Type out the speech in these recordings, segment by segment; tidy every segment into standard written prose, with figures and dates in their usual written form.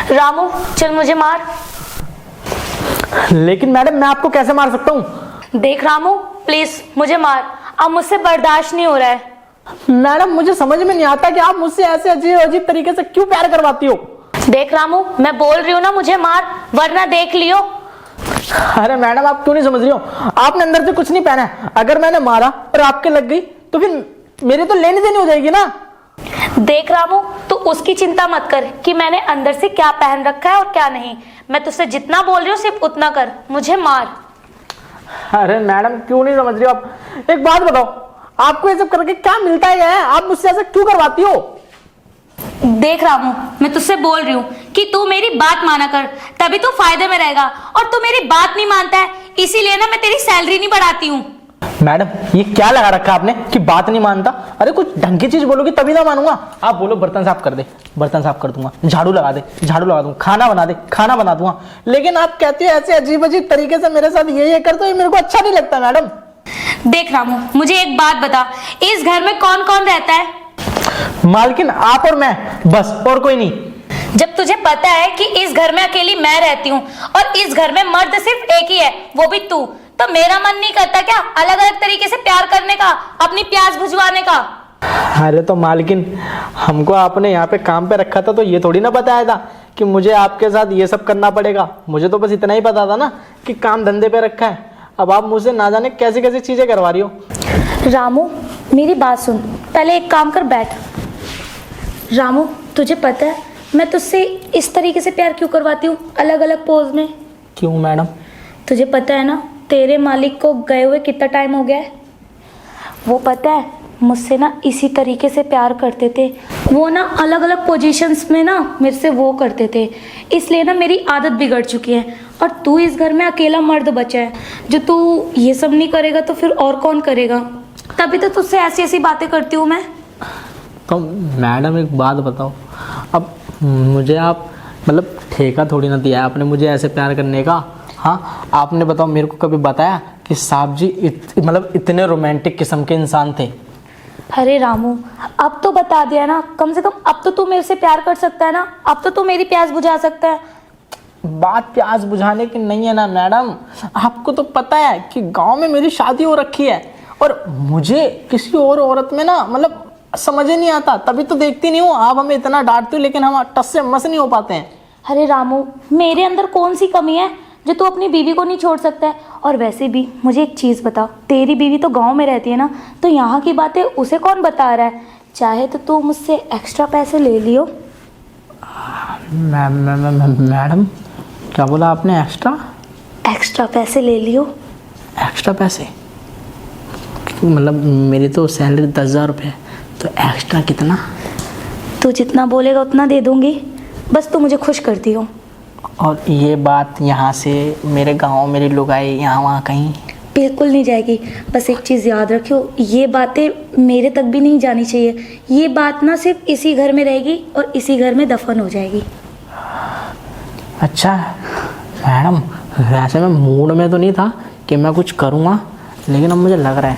रामू चल मुझे मार। लेकिन मैडम मैं आपको कैसे मार सकता हूँ? देख रामू प्लीज मुझे मार, अब मुझसे बर्दाश्त नहीं हो रहा है। मैडम मुझे समझ में नहीं आता कि आप मुझसे ऐसे अजीब अजीब तरीके से क्यों प्यार करवाती हो। देख रामू मैं बोल रही हूँ ना मुझे मार, वरना देख लियो। अरे मैडम आप क्यों नहीं समझ रही हो? आपने अंदर से कुछ नहीं पहना है, अगर मैंने मारा और आपके लग गई तो फिर मेरी तो लेनी देनी हो जाएगी ना। देख रामू तू उसकी चिंता मत कर कि मैंने अंदर से क्या पहन रखा है और क्या नहीं। मैं तुझसे जितना बोल रही हूँ सिर्फ उतना कर, मुझे मार। अरे मैडम क्यों नहीं समझ रही हो आप? एक बात बताओ, आपको ये सब करके क्या मिलता है? आप मुझसे ऐसा क्यों करवाती हो? देख रामू मैं तुझसे बोल रही हूँ कि तू मेरी बात माना कर, तभी तू फायदे में रहेगा। और तू मेरी बात नहीं मानता है, इसीलिए ना मैं तेरी सैलरी नहीं बढ़ाती हूँ। मैडम ये क्या लगा रखा आपने कि बात नहीं मानता? अरे कुछ ढंग की चीज बोलोगी तभी ना मानूंगा। आप बोलो बर्तन साफ कर दे, बर्तन साफ कर दूंगा। झाड़ू लगा दे, झाड़ू लगा दूंगा। खाना बना दे, खाना बना दूंगा। लेकिन आप कहती हो ऐसे अजीब अजीब तरीके से मेरे साथ ये कर, तो ये मेरे को अच्छा नहीं लगता मैडम। देख रामू मुझे एक बात बता, इस घर में कौन कौन रहता है? मालकिन आप और मैं, बस और कोई नहीं। जब तुझे पता है कि इस घर में अकेली मैं रहती हूँ और इस घर में मर्द सिर्फ एक ही है, वो भी तू, तो मेरा मन नहीं करता क्या अलग अलग तरीके से प्यार करने का, अपनी प्यास बुझवाने का? अरे तो मालकिन हमको आपने यहाँ पे काम पे रखा था, तो ये थोड़ी ना बताया था कि मुझे आपके साथ ये सब करना पड़ेगा। मुझे तो बस इतना ही पता था ना कि काम धंधे पे रखा है। अब आप मुझसे ना जाने कैसी कैसी चीजें करवा रही हो। रामू मेरी बात सुन, पहले एक काम कर बैठ। रामू तुझे पता है मैं तुझसे इस तरीके से प्यार क्यों करवाती हूँ, अलग अलग पोज में? क्यों मैडम? तुझे पता है ना तेरे मालिक को गए हुए कितना टाइम हो गया है? वो पता है मुझसे ना इसी तरीके से प्यार करते थे। वो ना अलग अलग पोजीशंस में ना मेरे से वो करते थे, इसलिए ना मेरी आदत बिगड़ चुकी है। और तू इस घर में अकेला मर्द बचा है, जो तू ये सब नहीं करेगा तो फिर और कौन करेगा? तभी तो तुझसे ऐसी ऐसी बातें करती हूँ मैं। तो मैडम एक बात बताओ, अब मुझे आप मतलब ठेका थोड़ी ना दिया है आपने मुझे ऐसे प्यार करने का। हाँ आपने बताओ मेरे को कभी बताया कि साहब जी मतलब इतने रोमांटिक किस्म के इंसान थे? अरे रामू अब तो बता दिया ना, कम से कम अब तो तू मेरे से प्यार कर सकता है ना, अब तो तू मेरी प्यास बुझा सकता है। बात प्यास बुझाने की नहीं है ना मैडम। आपको तो पता है कि गांव में मेरी शादी हो रखी है और मुझे किसी और औरत में ना मतलब समझ ही नहीं आता, तभी तो देखती नहीं हूँ। आप हमें इतना डांटते हो लेकिन हम टस से मस नहीं हो पाते हैं। अरे रामू मेरे अंदर कौन सी कमी है जो तू अपनी बीवी को नहीं छोड़ सकता है? और वैसे भी मुझे एक चीज़ बता, तेरी बीवी तो गांव में रहती है ना, तो यहाँ की बातें उसे कौन बता रहा है? चाहे तो तू मुझसे एक्स्ट्रा पैसे ले लियो। मैडम क्या बोला आपने? एक्स्ट्रा पैसे ले लियो। एक्स्ट्रा पैसे? मतलब मेरी तो सैलरी 10,000 रुपये है, तो एक्स्ट्रा कितना? तू जितना बोलेगा उतना दे दूंगी, बस तू मुझे खुश करती हो। और ये बात यहाँ से मेरे गांव मेरे लोग आए यहाँ वहाँ कहीं बिल्कुल नहीं जाएगी। बस एक चीज़ याद रखियो, ये बातें मेरे तक भी नहीं जानी चाहिए। ये बात ना सिर्फ इसी घर में रहेगी और इसी घर में दफन हो जाएगी। अच्छा मैडम वैसे मैं मूड में तो नहीं था कि मैं कुछ करूँगा, लेकिन अब मुझे लग रहा है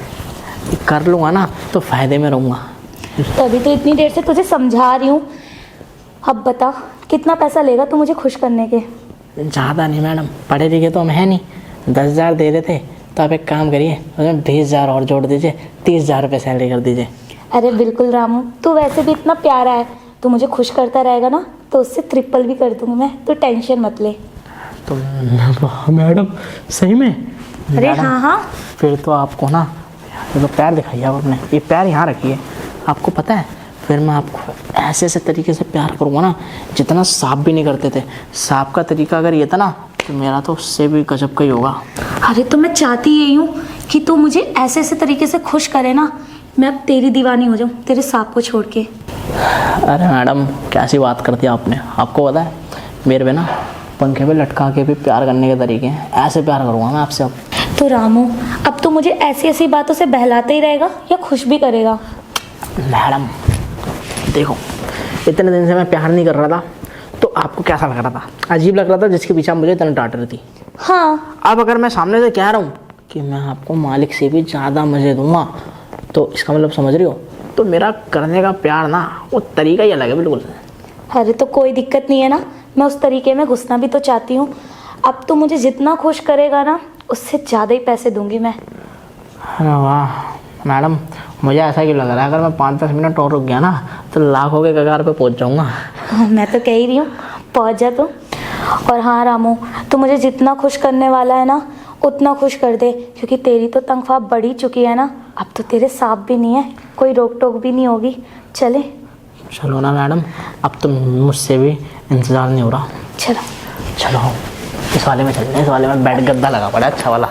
कि कर लूँगा ना तो फ़ायदे में रहूँगा। तभी तो इतनी देर से तुझे समझा रही हूँ। अब बता कितना पैसा लेगा तू मुझे खुश करने के? ज़्यादा नहीं मैडम, पढ़े लिखे तो हम है नहीं। 10,000 दे रहे थे, तो आप एक काम करिए उसमें 20,000 और जोड़ दीजिए, 30,000 रुपये सैलरी कर दीजिए। अरे बिल्कुल रामू, तू वैसे भी इतना प्यारा है, तू मुझे खुश करता रहेगा ना तो उससे ट्रिपल भी कर दूंगी मैं, तू टेंशन मत ले। तो मैडम सही में? अरे हाँ हाँ। फिर तो आपको ना ये तो पैर दिखाइए आप अपने, ये पैर यहाँ रखिए। आपको पता है फिर मैं आपको ऐसे ऐसे तरीके से प्यार करूँगा ना जितना सांप भी नहीं करते थे। सांप का तरीका अगर ये था ना तो मेरा तो उससे भी गजब का ही होगा। अरे तो मैं चाहती यही हूँ कि तू मुझे ऐसे ऐसे तरीके से खुश करे ना, मैं अब तेरी दीवानी हो जाऊँ तेरे सांप को छोड़ के। अरे मैडम कैसी बात करती है आपने? आपको पता है मेरे पे ना पंखे पे लटका के भी प्यार करने के तरीके हैं, ऐसे प्यार करूँगा मैं आपसे अब। तो रामू अब तो मुझे ऐसी ऐसी बातों से बहलाते ही रहेगा या खुश भी करेगा? मैडम देखो इतने दिन से मैं प्यार नहीं कर रहा था तो आपको कैसा लग रहा था? अजीब लग रहा था, जिसके पीछे आप मुझे इतना डांट रही थी। हाँ अब अगर मैं सामने से कह रहा हूँ कि मैं आपको मालिक से भी ज़्यादा मज़े दूंगा तो इसका मतलब समझ रही हो? तो मेरा करने का प्यार ना वो तरीका ही अलग है बिल्कुल। अरे तो कोई दिक्कत नहीं है ना, मैं उस तरीके में घुसना भी तो चाहती हूँ। अब तो मुझे जितना खुश करेगा ना उससे ज़्यादा ही पैसे दूंगी मैं। अरे वाह मैडम, मुझे ऐसा क्यों लग रहा है अगर मैं 5-10 मिनट और रुक गया ना तो लाखों के कगार पे पहुंच जाऊंगा। मैं तो कह ही रही हूँ पहुँच जा तू। और हाँ रामू, तो मुझे जितना खुश करने वाला है ना उतना खुश कर दे, क्योंकि तेरी तो तनख्वाह बढ़ ही चुकी है ना। अब तो तेरे सांप भी नहीं है, कोई रोक टोक भी नहीं होगी। चले चलो ना मैडम, अब तो मुझसे भी इंतज़ार नहीं हो रहा। चलो चलो इस वाले में चलते हैं, इस वाले में बेड गद्दा लगा पड़ा है अच्छा वाला।